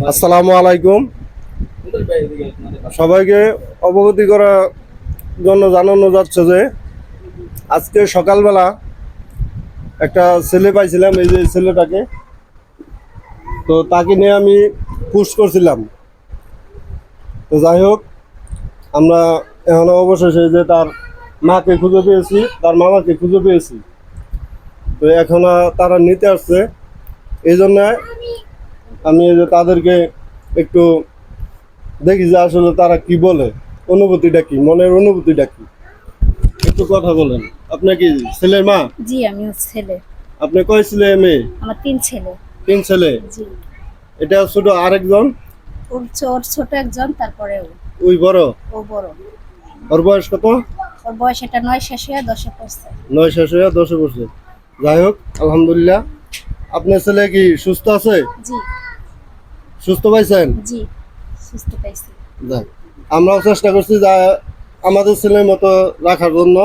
আসসালামু আলাইকুম। সবাইকে অবগতি করার জন্য জানানো যাচ্ছে যে আজকে সকালবেলা একটা ছেলে পাইছিলাম, এই যে ছেলেটাকে, তো তাকে নিয়ে আমি পুশ করছিলাম। তো যাই হোক, আমরা এখন অবশেষে যে তার মাকে খুঁজে পেয়েছি, তার মামাকে খুঁজে পেয়েছি। তো এখন তারা নিতে আসছে, এই জন্য আমি এই যে তাদেরকে একটু দেখি যে আসলে তারা কি বলে, অনুভূতিটা কি, মনের অনুভূতিটা কি। একটু কথা বলেন। আপনি কি ছেলের মা? জি, আমি ছেলে। আপনি কয় ছেলে মেয়ে? আমার 3 ছেলে। 3 ছেলে। জি। এটা ছোট আরেকজন? ওর ছোট একজন, তারপরে ওই বড়? ও বড়। ওর বয়স কত? ওর বয়স এটা 9 শেষ হয়ে 10-এ পড়ছে। 9 শেষ হয়ে 10-এ পড়ছে। যাই হোক, আলহামদুলিল্লাহ। আপনার ছেলে কি সুস্থ আছে? জি। সুস্থ পাইছেন? জি, সুস্থ পাইছি। যাক, আমরাও চেষ্টা করছি যা আমাদের ছেলের মতো রাখার জন্য।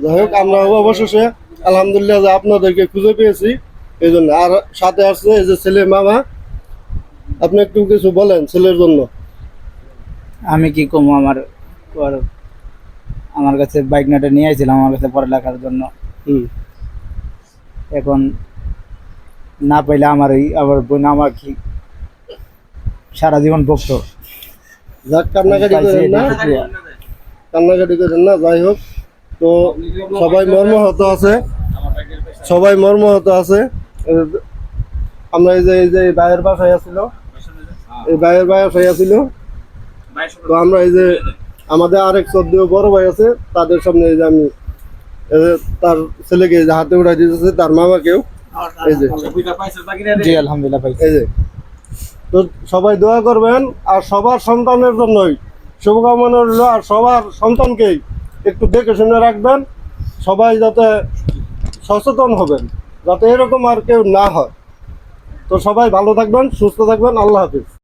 যাই হোক, আমরা অবশেষে আলহামদুলিল্লাহ যে আপনাদেরকে খুঁজে পেয়েছি, এই জন্য। আর সাথে আসছে এই যে ছেলের মামা। আপনি একটু কিছু বলেন ছেলের জন্য। আমি কি কম, আমার কাছে বাইক নাটা নিয়ে আইছিলাম আমার কাছে পড়ালেখার জন্য। এখন না পাইলে আমার আবার বোন আমার কি সারা জীবন ভক্ত। যাক, কান্নাকাটি করেন না, কান্নাকাটি করেন না। যাই হোক, তো সবাই মর্মাহত আছে, সবাই মর্মাহত আছে। আমরা এই যে ভাইয়ের বাসায় আসছিল, এই ভাইয়ের বাসায় আসছিল। তো আমরা এই যে আমাদের আরেক শ্রদ্ধেয় বড় ভাই আছে, তাদের সামনে এই যে আমি তার ছেলেকে যে হাতে উঠাই দিতেছে, তার মামাকেও। এই যে জি আলহামদুলিল্লাহ পাইছি। এই যে, তো সবাই দোয়া করবেন। আর সবার সন্তানের জন্যই শুভকামনা রইল। আর সবার সন্তানকেই একটু দেখে শুনে রাখবেন। সবাই যাতে সচেতন হবেন, যাতে এরকম আর কেউ না হয়। তো সবাই ভালো থাকবেন, সুস্থ থাকবেন। আল্লাহ হাফিজ।